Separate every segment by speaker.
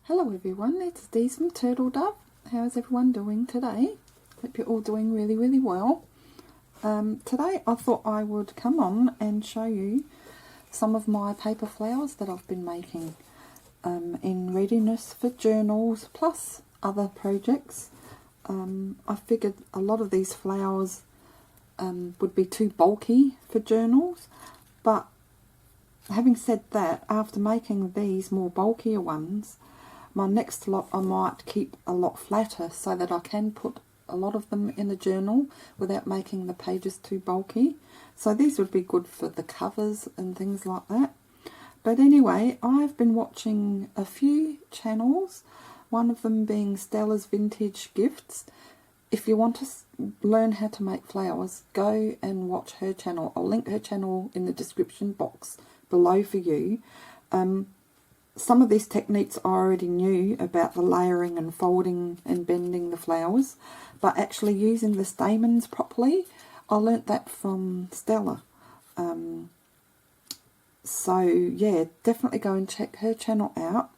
Speaker 1: Hello everyone, it's Dee from Turtle Dove. How's everyone doing today? Hope you're all doing really well. Today I thought I would come on and show you some of my paper flowers that I've been making in readiness for journals plus other projects. I figured a lot of these flowers would be too bulky for journals, but having said that, after making these more bulkier ones, my next lot I might keep a lot flatter so that I can put a lot of them in a journal without making the pages too bulky. So these would be good for the covers and things like that. But anyway, I've been watching a few channels, one of them being Stella's Vintage Gifts. If you want to learn how to make flowers, go and watch her channel. I'll link her channel in the description box below for you. Some of these techniques I already knew about, the layering and folding and bending the flowers, but actually using the stamens properly, I learnt that from Stella. So yeah, definitely go and check her channel out.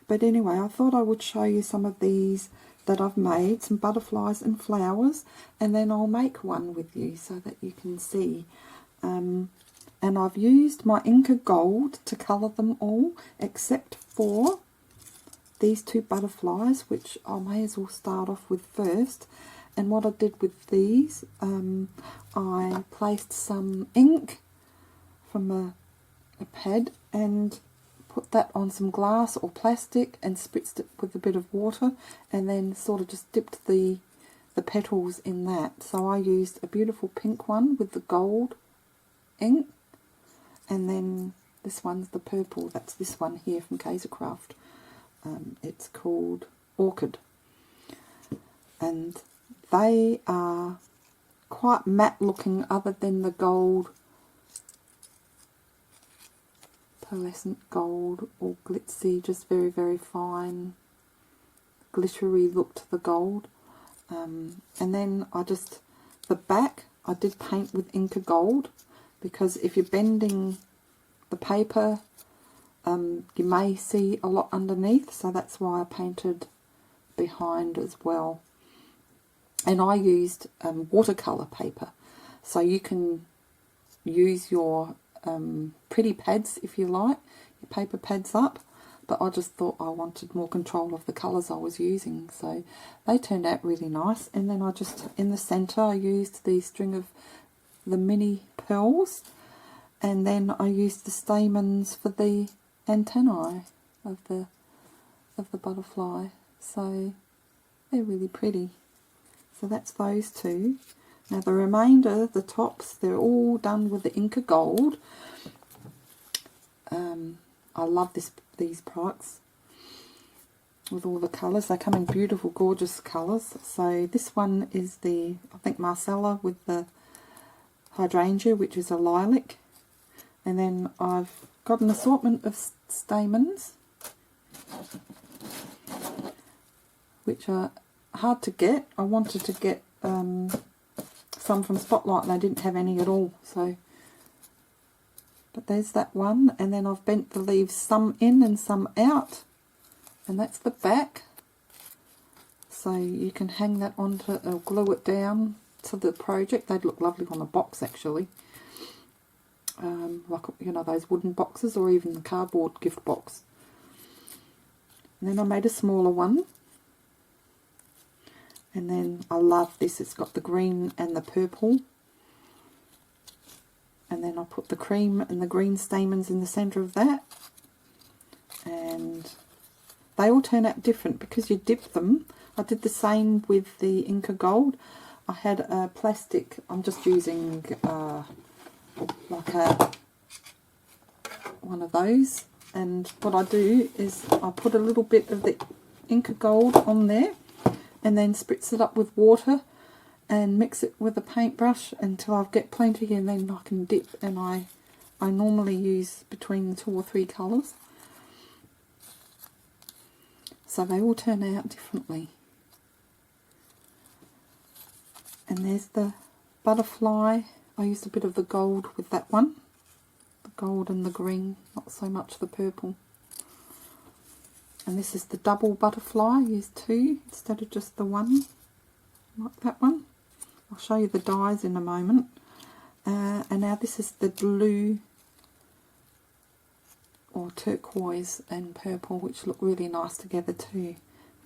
Speaker 1: But anyway, I thought I would show you some of these that I've made, some butterflies and flowers, and then I'll make one with you so that you can see. And I've used my Inka Gold to colour them all, except for these two butterflies, which I may as well start off with first. And what I did with these, I placed some ink from a pad and put that on some glass or plastic and spritzed it with a bit of water, and then sort of just dipped the petals in that. So I used a beautiful pink one with the gold ink, and then this one's the purple. That's this one here from Kaisercraft. It's called Orchid. And they are quite matte looking other than the gold, pearlescent gold or glitzy, just very fine, glittery look to the gold. And then the back I did paint with Inka Gold, because if you're bending the paper, you may see a lot underneath, so that's why I painted behind as well. And I used watercolour paper, so you can use your pretty pads if you like, your paper pads up, but I just thought I wanted more control of the colours I was using, so they turned out really nice. And then in the centre I used the string of the mini pearls, and then I used the stamens for the antennae of the butterfly, so they're really pretty. So that's those two. Now the remainder, the tops, they're all done with the Inka Gold. I love these products with all the colours. They come in beautiful, gorgeous colours. So this one is the, I think, Marcella with the hydrangea, which is a lilac. And then I've got an assortment of stamens, which are hard to get. I wanted to get some from Spotlight and they didn't have any at all, so, but there's that one. And then I've bent the leaves some in and some out, and that's the back, so you can hang that onto or glue it down to the project. They'd look lovely on a box actually, like, you know, those wooden boxes or even the cardboard gift box. And then I made a smaller one. And then I love this, it's got the green and the purple. And then I put the cream and the green stamens in the centre of that. And they all turn out different because you dip them. I did the same with the Inka Gold. I had a plastic, I'm just using like one of those. And what I do is I put a little bit of the Inka Gold on there, and then spritz it up with water and mix it with a paintbrush until I get plenty, and then I can dip. And I normally use between 2 or 3 colours. So they all turn out differently. And there's the butterfly. I used a bit of the gold with that one. The gold and the green, not so much the purple. And this is the double butterfly. Use 2 instead of just the one, like that one. I'll show you the dies in a moment. And now this is the blue or turquoise and purple, which look really nice together too.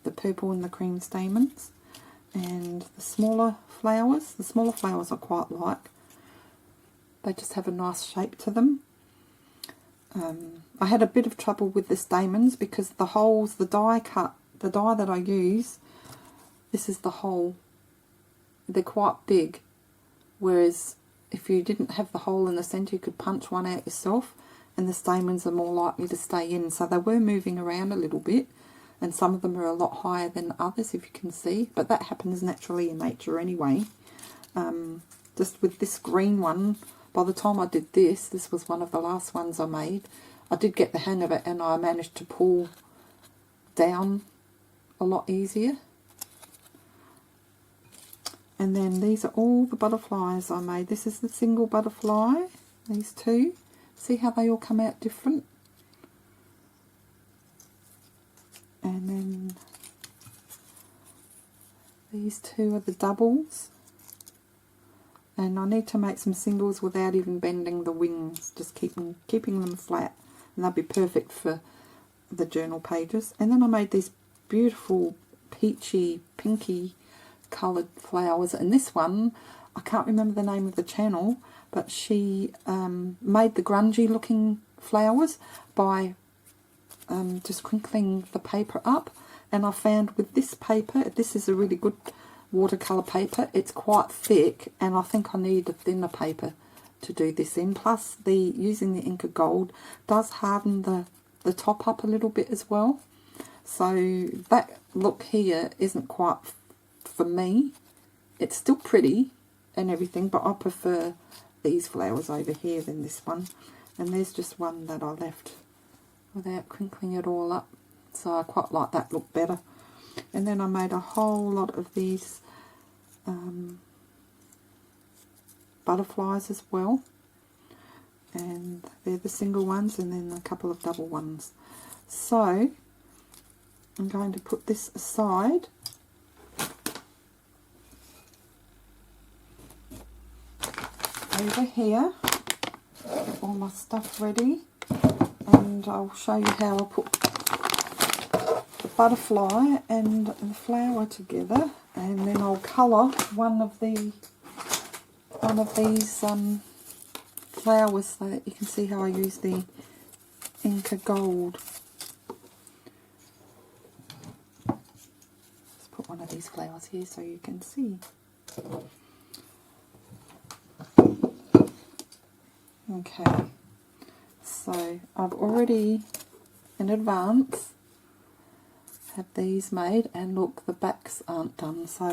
Speaker 1: The purple and the cream stamens. And the smaller flowers I quite like. They just have a nice shape to them. I had a bit of trouble with the stamens because the holes, the die that I use, this is the hole. They're quite big, whereas if you didn't have the hole in the centre, you could punch one out yourself, and the stamens are more likely to stay in. So they were moving around a little bit, and some of them are a lot higher than others, if you can see, but that happens naturally in nature anyway. Just with this green one, by the time I did this was one of the last ones I made, I did get the hang of it, and I managed to pull down a lot easier. And then these are all the butterflies I made. This is the single butterfly, these 2. See how they all come out different? And then these 2 are the doubles. And I need to make some singles without even bending the wings, just keeping them flat. And they'll be perfect for the journal pages. And then I made these beautiful peachy, pinky coloured flowers. And this one, I can't remember the name of the channel, but she made the grungy looking flowers by just crinkling the paper up. And I found with this paper, this is a really good watercolour paper, it's quite thick, and I think I need a thinner paper to do this in. Plus using the Inka Gold does harden the top up a little bit as well. So that look here isn't quite for me. It's still pretty and everything, but I prefer these flowers over here than this one. And there's just one that I left without crinkling it all up, so I quite like that look better. And then I made a whole lot of these butterflies as well, and they're the single ones, and then a couple of double ones. So I'm going to put this aside over here, get all my stuff ready, and I'll show you how I put the butterfly and the flower together, and then I'll colour one of these flowers so that you can see how I use the Inka Gold. Let's put one of these flowers here so you can see. Okay, so I've already in advance have these made, and look, the backs aren't done, so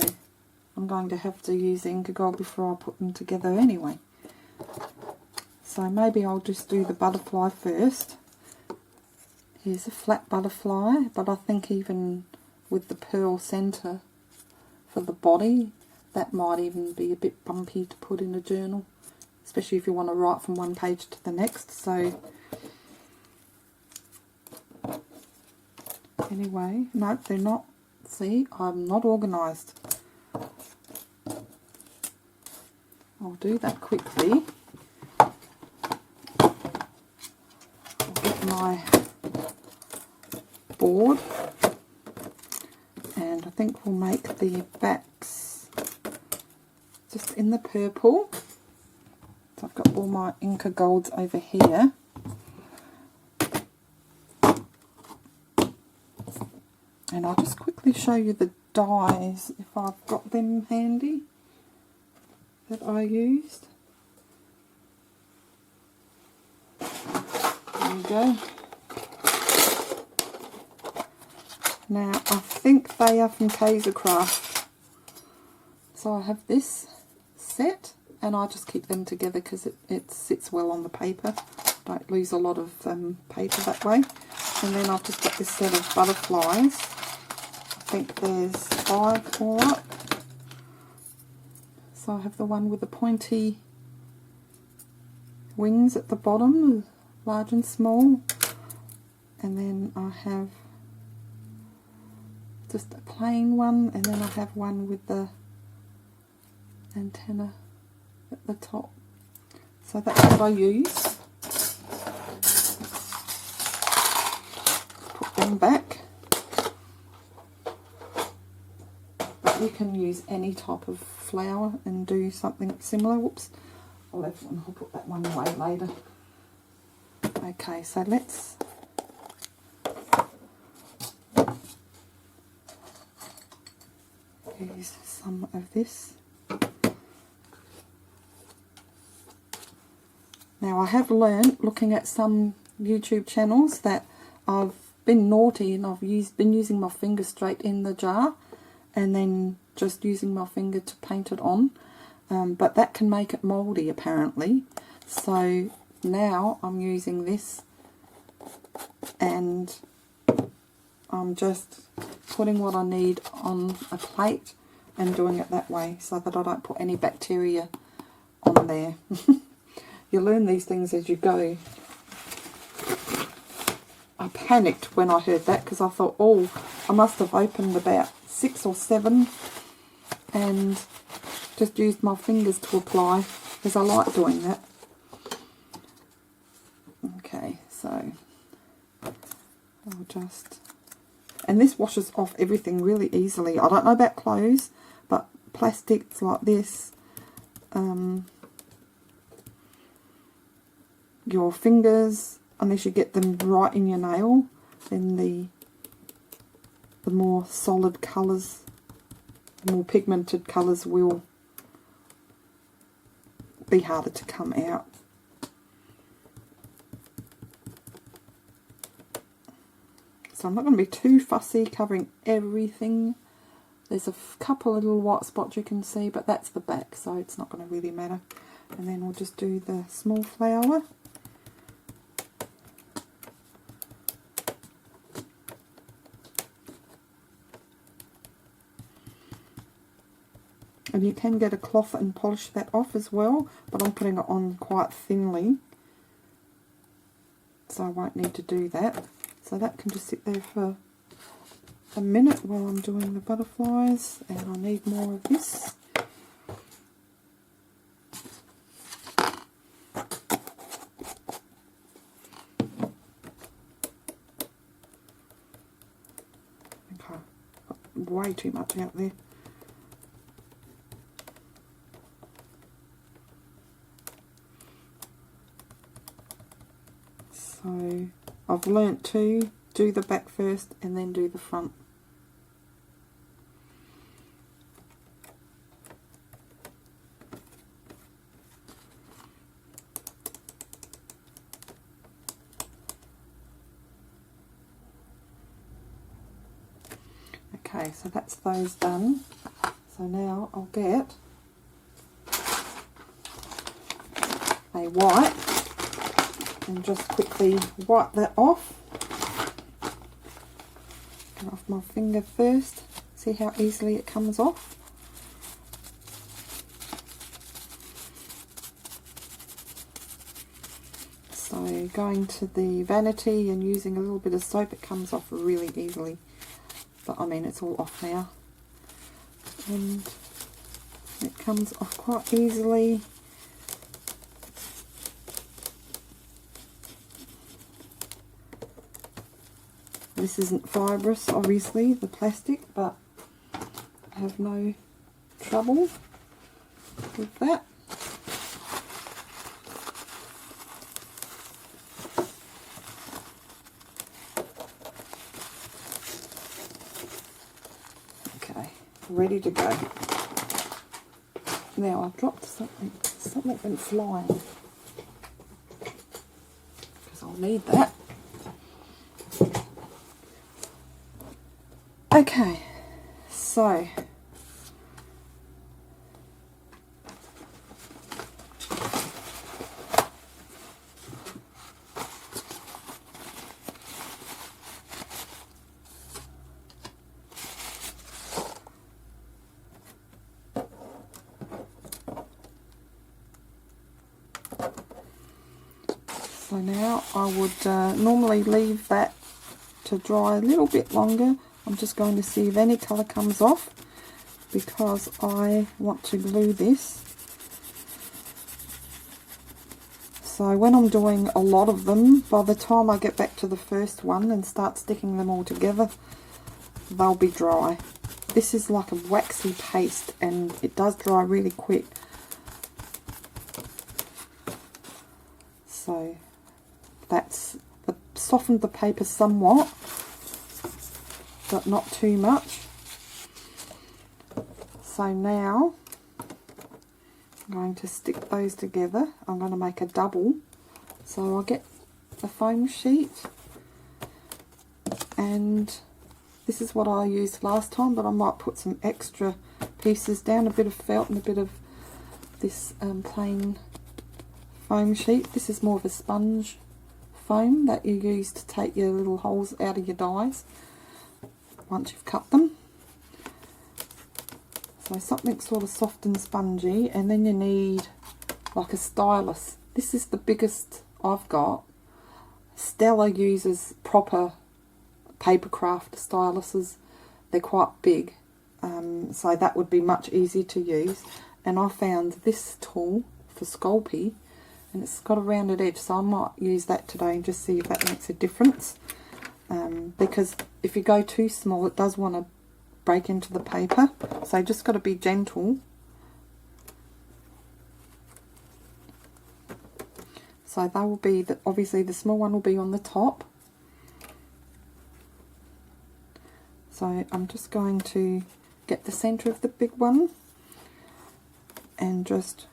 Speaker 1: I'm going to have to use Inka Gold before I put them together anyway. So maybe I'll just do the butterfly first. Here's a flat butterfly, but I think even with the pearl centre for the body, that might even be a bit bumpy to put in a journal, especially if you want to write from one page to the next. So anyway, no, they're not. See, I'm not organised. I'll do that quickly. I'll get my board, and I think we'll make the backs just in the purple. So I've got all my Inka Golds over here. And I'll just quickly show you the dies, if I've got them handy, that I used. There we go. Now, I think they are from Craft. So I have this set, and I just keep them together because it sits well on the paper. Don't lose a lot of paper that way. And then I've just got this set of butterflies. I think there's 5 all up. So I have the one with the pointy wings at the bottom, large and small. And then I have just a plain one, and then I have one with the antenna at the top. So that's what I use. Put them back. But you can use any type of flower and do something similar. Whoops, I'll put that one away later. Okay, so let's use some of this. Now I have learned, looking at some YouTube channels, that I've been naughty and I've been using my finger straight in the jar and then just using my finger to paint it on. But that can make it mouldy apparently. So now I'm using this and I'm just putting what I need on a plate and doing it that way so that I don't put any bacteria on there. You learn these things as you go. I panicked when I heard that because I thought, oh, I must have opened about 6 or 7 and just used my fingers to apply, because I like doing that. Okay, so I'll just... And this washes off everything really easily. I don't know about clothes, but plastics like this, your fingers, unless you get them right in your nail, then the more solid colours, the more pigmented colours will be harder to come out. So I'm not going to be too fussy covering everything. There's a couple of little white spots you can see, but that's the back, so it's not going to really matter. And then we'll just do the small flower. And you can get a cloth and polish that off as well, but I'm putting it on quite thinly, so I won't need to do that. So that can just sit there for a minute while I'm doing the butterflies, and I need more of this. Okay, got way too much out there. So I've learnt to do the back first and then do the front. Okay, so that's those done. So now I'll get a white and just quickly wipe that off. Get off my finger first. See how easily it comes off. So going to the vanity and using a little bit of soap, it comes off really easily. But I mean, it's all off now. And it comes off quite easily. This isn't fibrous, obviously, the plastic, but I have no trouble with that. Okay, ready to go. Now I've dropped something went flying, because I'll need that. Okay, so now I would normally leave that to dry a little bit longer, I'm just going to see if any colour comes off, because I want to glue this. So when I'm doing a lot of them, by the time I get back to the first one and start sticking them all together, they'll be dry. This is like a waxy paste and it does dry really quick. So that's softened the paper somewhat, but not too much. So now I'm going to stick those together. I'm going to make a double. So I'll get the foam sheet, and this is what I used last time, but I might put some extra pieces down, a bit of felt and a bit of this plain foam sheet. This is more of a sponge foam that you use to take your little holes out of your dies once you've cut them. So something sort of soft and spongy, and then you need like a stylus. This is the biggest I've got. Stella uses proper paper craft styluses. They're quite big, so that would be much easier to use. And I found this tool for Sculpey, and it's got a rounded edge, so I might use that today and just see if that makes a difference. Because if you go too small, it does want to break into the paper, so just got to be gentle. So they will be, obviously the small one will be on the top. So I'm just going to get the centre of the big one and just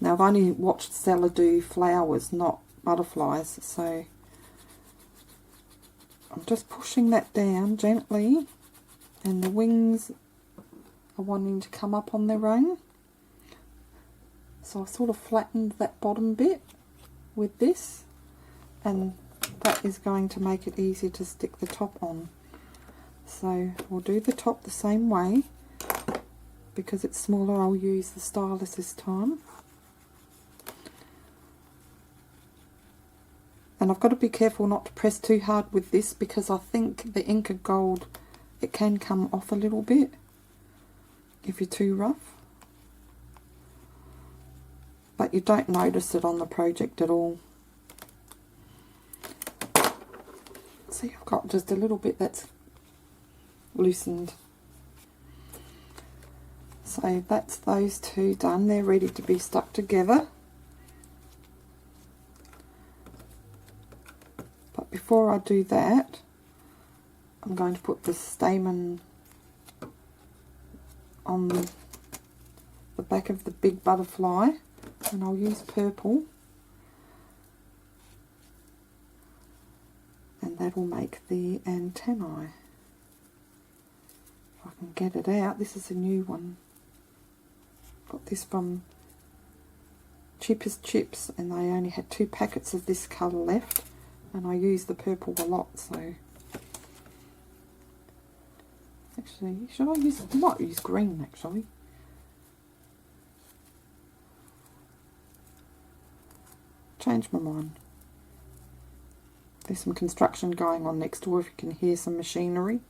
Speaker 1: now I've only watched Stella do flowers, not butterflies, so I'm just pushing that down gently, and the wings are wanting to come up on their own. So I've sort of flattened that bottom bit with this, and that is going to make it easier to stick the top on. So we'll do the top the same way. Because it's smaller, I'll use the stylus this time. And I've got to be careful not to press too hard with this, because I think the Inka Gold, it can come off a little bit if you're too rough. But you don't notice it on the project at all. See, I've got just a little bit that's loosened. So that's those two done. They're ready to be stuck together. But before I do that, I'm going to put the stamen on the back of the big butterfly, and I'll use purple, and that will make the antennae. If I can get it out, this is a new one. Got this from Cheapest Chips, and they only had 2 packets of this colour left, and I use the purple a lot, so actually, should I use, I might use green actually. Change my mind. There's some construction going on next door, if you can hear some machinery.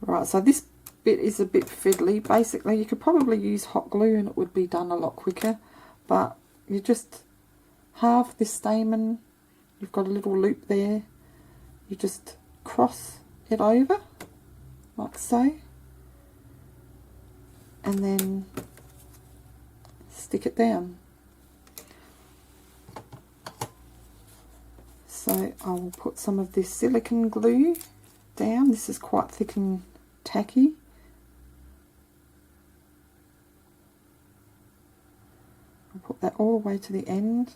Speaker 1: Right, so this bit is a bit fiddly. Basically, you could probably use hot glue and it would be done a lot quicker, but you just halve this stamen, you've got a little loop there, you just cross it over like so, and then stick it down. So I will put some of this silicone glue down. This is quite thick and tacky. I'll put that all the way to the end.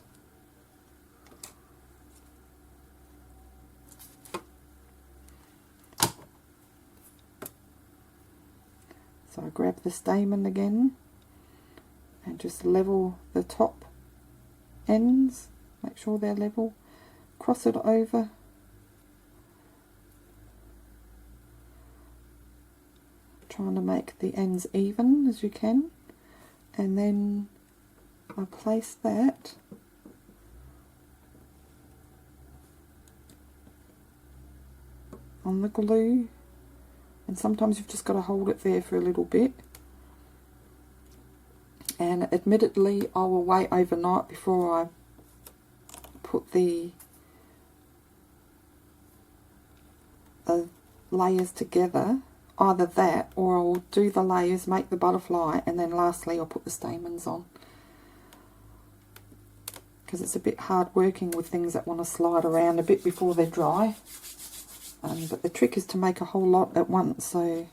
Speaker 1: So I grab the stamen again and just level the top ends, make sure they're level, cross it over, trying to make the ends even as you can, and then I place that on the glue, and sometimes you've just got to hold it there for a little bit. And admittedly, I will wait overnight before I put the layers together. Either that, or I'll do the layers, make the butterfly, and then lastly I'll put the stamens on. Because it's a bit hard working with things that want to slide around a bit before they're dry. But the trick is to make a whole lot at once, so you're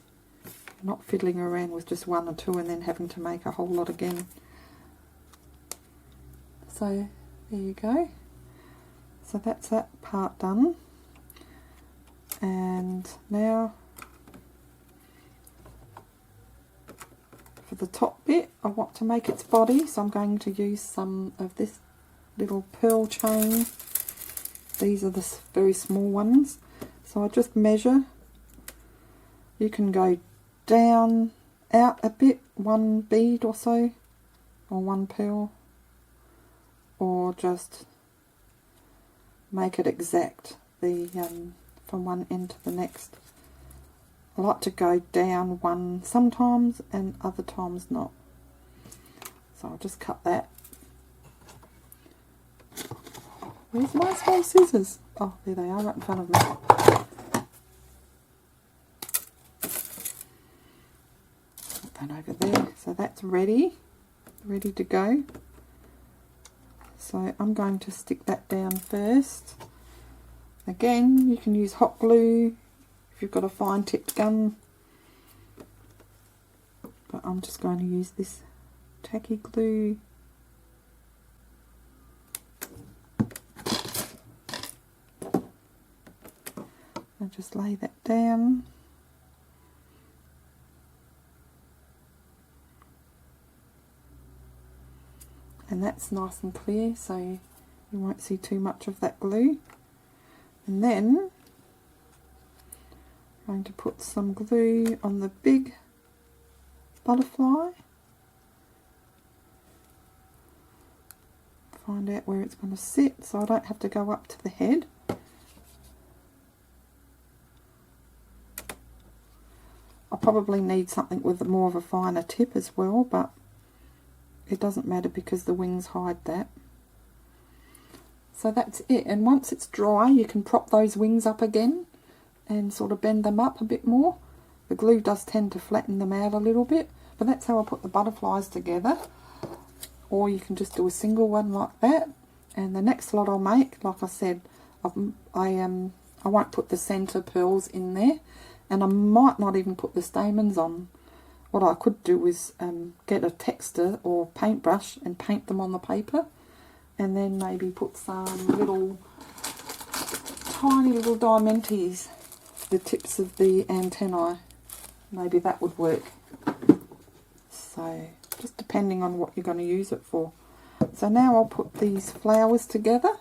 Speaker 1: not fiddling around with just one or two and then having to make a whole lot again. So there you go. So that's that part done. And now for the top bit, I want to make its body, so I'm going to use some of this little pearl chain. These are the very small ones. So I just measure. You can go down, out a bit, one bead or so, or one pearl, or just make it exact, the from one end to the next. I like to go down one sometimes and other times not. So I'll just cut that. Where's my small scissors? Oh, there they are, right in front of me. Put that over there. So that's ready to go. So I'm going to stick that down first. Again, you can use hot glue if you've got a fine tipped gun, but I'm just going to use this tacky glue. I'll just lay that down. And that's nice and clear, so you won't see too much of that glue. And then I'm going to put some glue on the big butterfly. Find out where it's going to sit so I don't have to go up to the head. I probably need something with more of a finer tip as well, but it doesn't matter because the wings hide that. So that's it, and once it's dry you can prop those wings up again and sort of bend them up a bit more. The glue does tend to flatten them out a little bit, but that's how I put the butterflies together. Or you can just do a single one like that. And the next lot I'll make, like I said, I won't put the centre pearls in there, and I might not even put the stamens on. What I could do is get a texture or paintbrush and paint them on the paper, and then maybe put some little tiny little diamantes, the tips of the antennae. Maybe that would work. So just depending on what you're going to use it for. So now I'll put these flowers together,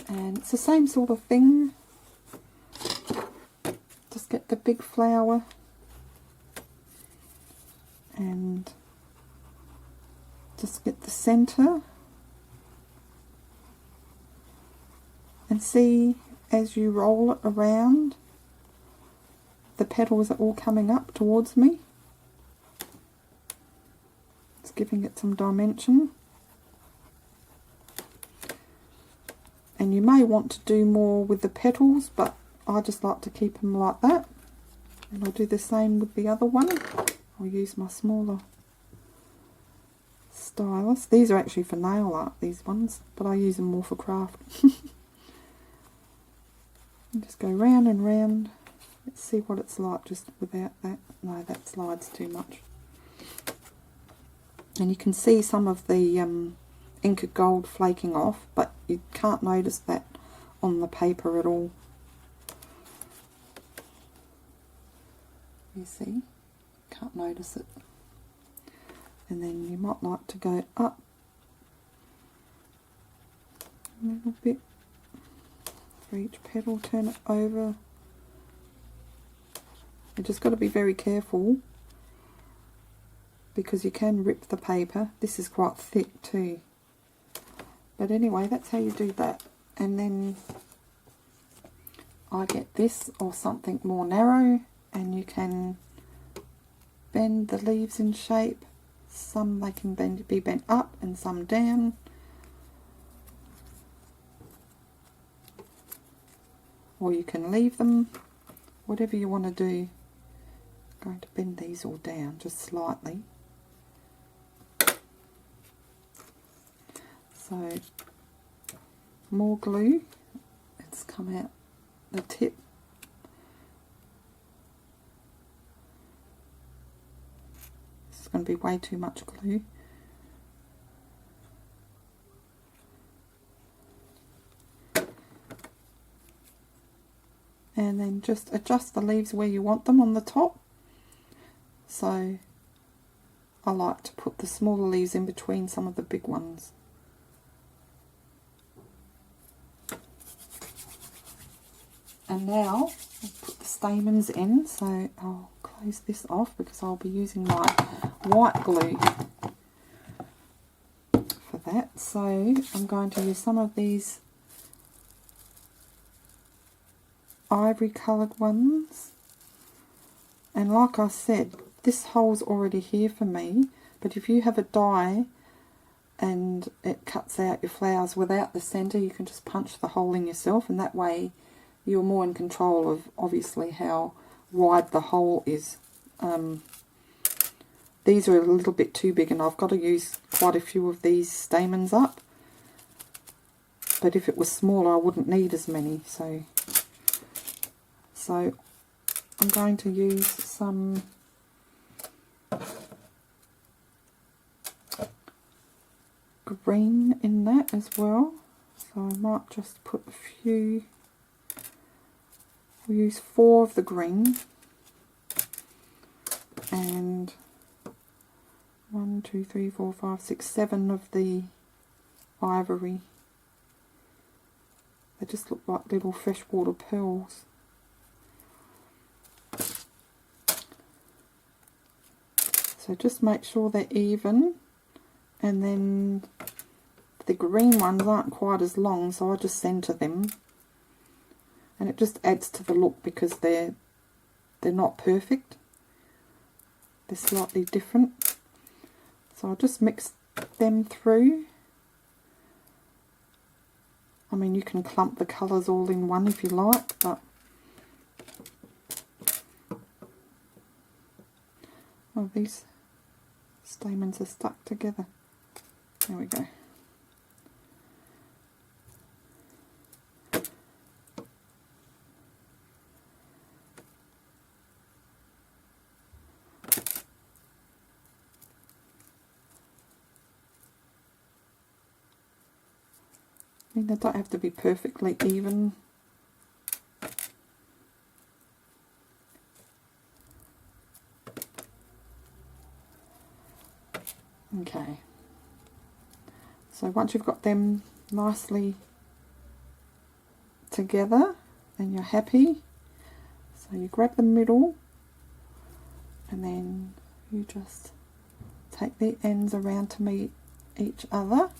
Speaker 1: and it's the same sort of thing. Just get the big flower and just get the centre, and see as you roll it around, the petals are all coming up towards me. It's giving it some dimension. And you may want to do more with the petals, but I just like to keep them like that. And I'll do the same with the other one. I'll use my smaller stylus. These are actually for nail art, these ones, but I use them more for craft. And just go round and round. Let's see what it's like just without that. No, that slides too much. And you can see some of the Inka gold flaking off, but you can't notice that on the paper at all. You see? Can't notice it. And then you might like to go up a little bit for each petal, turn it over. You just got to be very careful because you can rip the paper. This is quite thick too. But anyway, that's how you do that. And then I get this or something more narrow, and you can bend the leaves in shape. Some they can be bent up and some down. Or you can leave them, whatever you want to do. I'm going to bend these all down just slightly. So, more glue. It's come out the tip. It's going to be way too much glue. And then just adjust the leaves where you want them on the top. So I like to put the smaller leaves in between some of the big ones. And now I'll put the stamens in, so I'll close this off because I'll be using my white glue for that. So I'm going to use some of these ivory coloured ones, and like I said, this hole's already here for me, but if you have a die and it cuts out your flowers without the centre, you can just punch the hole in yourself, and that way you're more in control of obviously how wide the hole is. These are a little bit too big and I've got to use quite a few of these stamens up, but if it was smaller I wouldn't need as many. So I'm going to use some green in that as well. So I might just put a few. We'll use 4 of the green and 1, 2, 3, 4, 5, 6, 7 of the ivory. They just look like little freshwater pearls. So just make sure they're even, and then the green ones aren't quite as long, so I just centre them, and it just adds to the look because they're not perfect. They're slightly different. So I'll just mix them through. I mean, you can clump the colours all in one if you like, but oh, these stamens are stuck together. There we go. I mean, they don't have to be perfectly even. Okay, so once you've got them nicely together and you're happy, so you grab the middle and then you just take the ends around to meet each other,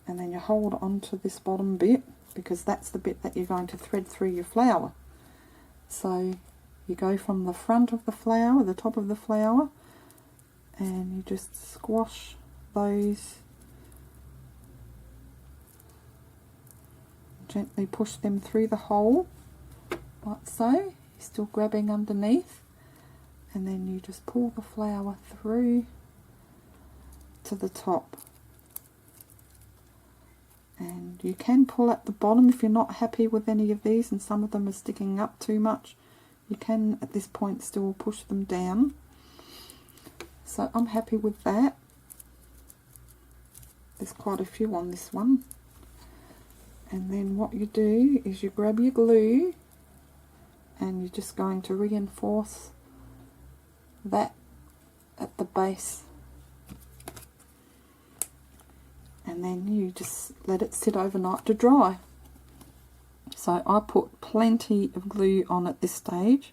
Speaker 1: and then you hold on to this bottom bit because that's the bit that you're going to thread through your flower. So you go from the front of the flower, the top of the flower, and you just squash those, gently push them through the hole like so. You're still grabbing underneath, and then you just pull the flower through to the top. And you can pull at the bottom if you're not happy with any of these and some of them are sticking up too much. You can at this point still push them down. So I'm happy with that. There's quite a few on this one. And then what you do is you grab your glue and you're just going to reinforce that at the base. And then you just let it sit overnight to dry. So I put plenty of glue on at this stage,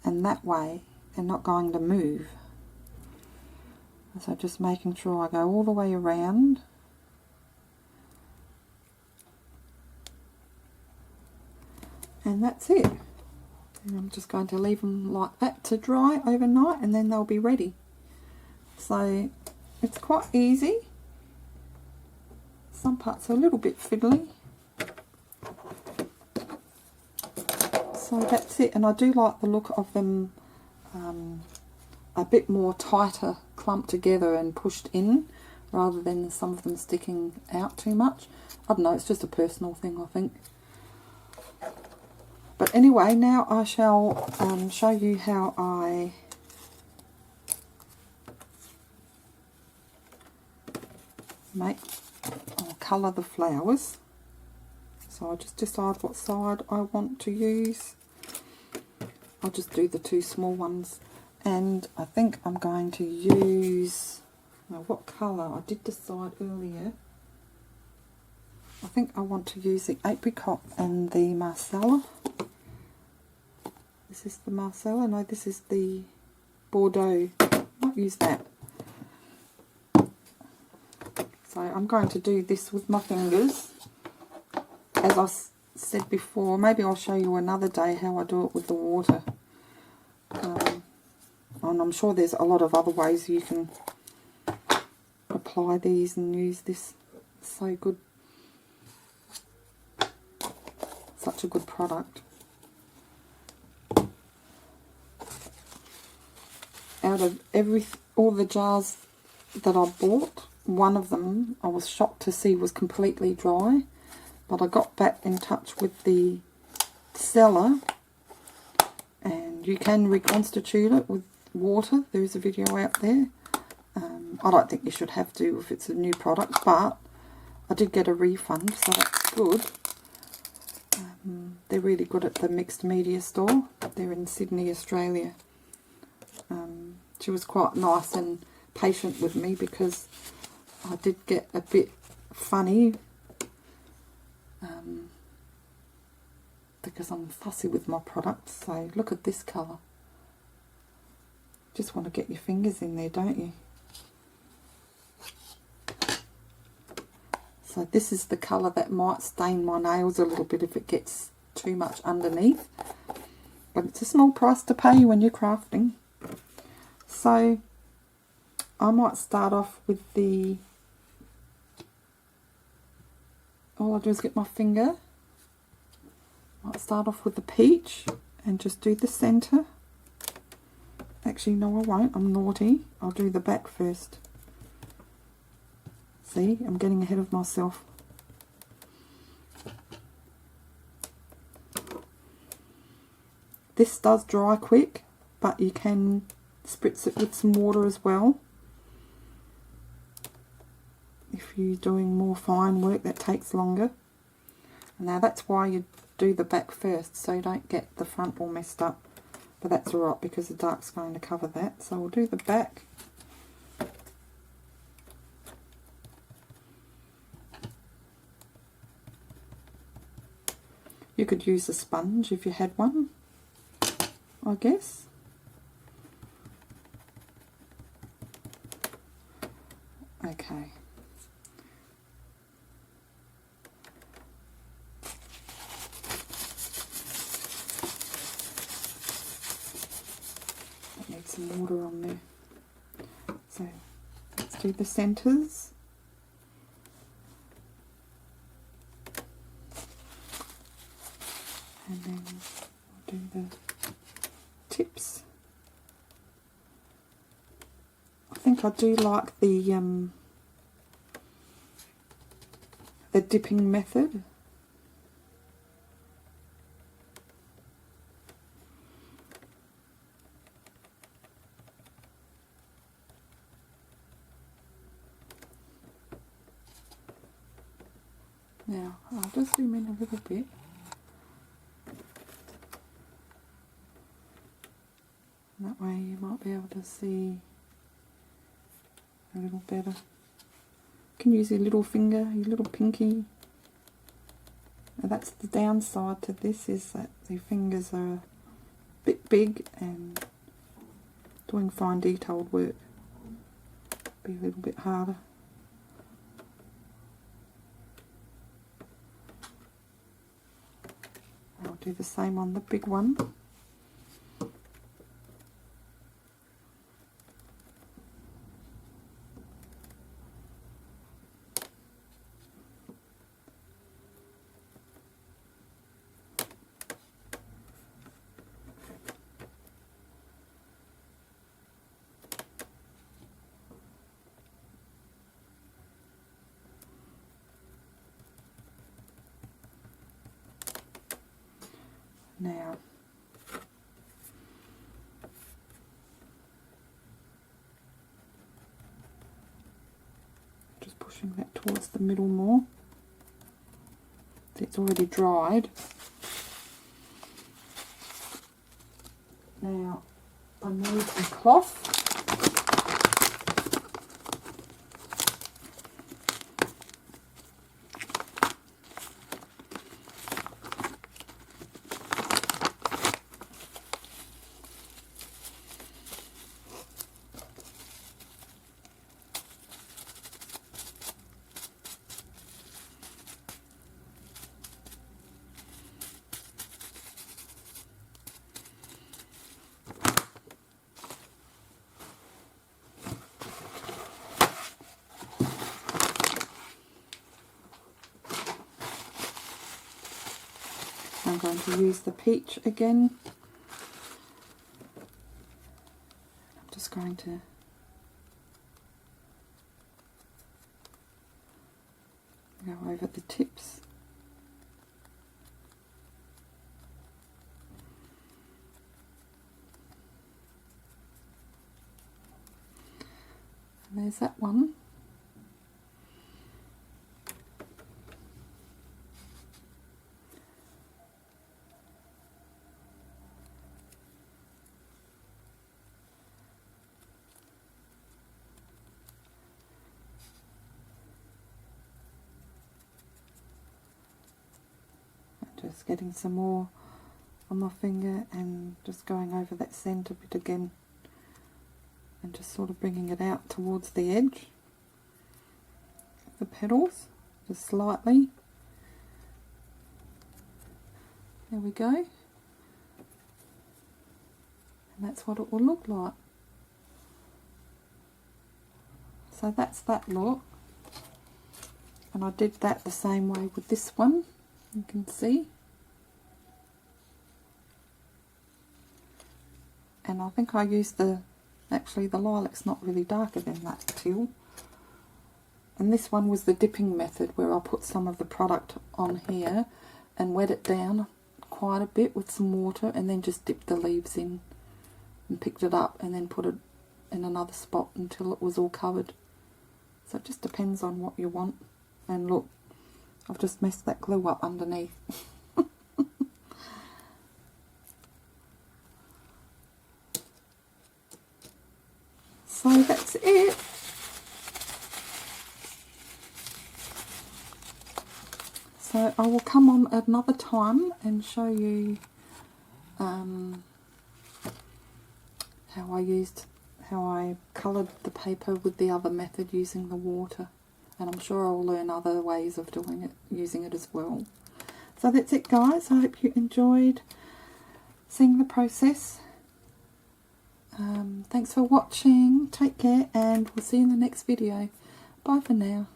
Speaker 1: and that way they're not going to move. So just making sure I go all the way around. And that's it. And I'm just going to leave them like that to dry overnight, and then they'll be ready. So it's quite easy. Some parts are a little bit fiddly. So that's it, and I do like the look of them a bit more tighter, clumped together and pushed in, rather than some of them sticking out too much. I don't know, it's just a personal thing, I think. But anyway, now I shall show you how I make or colour the flowers. So I just decide what side I want to use. I'll just do the two small ones, and I think I'm going to use, now what colour, I did decide earlier. I think I want to use the apricot and the Marcella. This is the Marcella, no, this is the Bordeaux. I might use that. So I'm going to do this with my fingers. As I said before, maybe I'll show you another day how I do it with the water. And I'm sure there's a lot of other ways you can apply these and use this. It's so good. Such a good product. Out of all the jars that I bought, one of them I was shocked to see was completely dry. But I got back in touch with the seller, and you can reconstitute it with water. There's a video out there. I don't think you should have to if it's a new product, but I did get a refund, so that's good. They're really good at the Mixed Media store. They're in Sydney, Australia. She was quite nice and patient with me because I did get a bit funny. Because I'm fussy with my products. So look at this colour. Just want to get your fingers in there, don't you? So this is the colour that might stain my nails a little bit if it gets too much underneath. But it's a small price to pay when you're crafting. So I might start off with the, all I do is get my finger. I'll start off with the peach and just do the centre. Actually, no, I won't. I'm naughty. I'll do the back first. See, I'm getting ahead of myself. This does dry quick, but you can spritz it with some water as well. If you're doing more fine work that takes longer. Now that's why you do the back first, so you don't get the front all messed up. But that's alright because the dark's going to cover that. So we'll do the back. You could use a sponge if you had one, I guess. Okay. Some water on there. So let's do the centres. And then we'll do the tips. I think I do like the dipping method. Now, I'll just zoom in a little bit. That way you might be able to see a little better. You can use your little finger, your little pinky. Now that's the downside to this, is that the fingers are a bit big and doing fine detailed work. be a little bit harder. I'll do the same on the big one. Now, just pushing that towards the middle more. It's already dried. Now, I need a cloth. I'm going to use the peach again. I'm just going to go over the tips. And there's that one. Just getting some more on my finger and just going over that centre bit again and just sort of bringing it out towards the edge of the petals, just slightly. There we go. And that's what it will look like. So that's that look. And I did that the same way with this one. You can see, and I think I used actually the lilac's not really darker than that teal, and this one was the dipping method where I put some of the product on here and wet it down quite a bit with some water and then just dipped the leaves in and picked it up and then put it in another spot until it was all covered. So it just depends on what you want. And look, I've just messed that glue up underneath. So that's it. So I will come on another time and show you how I coloured the paper with the other method using the water. And I'm sure I'll learn other ways of doing it, using it as well. So that's it, guys. I hope you enjoyed seeing the process. Thanks for watching. Take care, and we'll see you in the next video. Bye for now.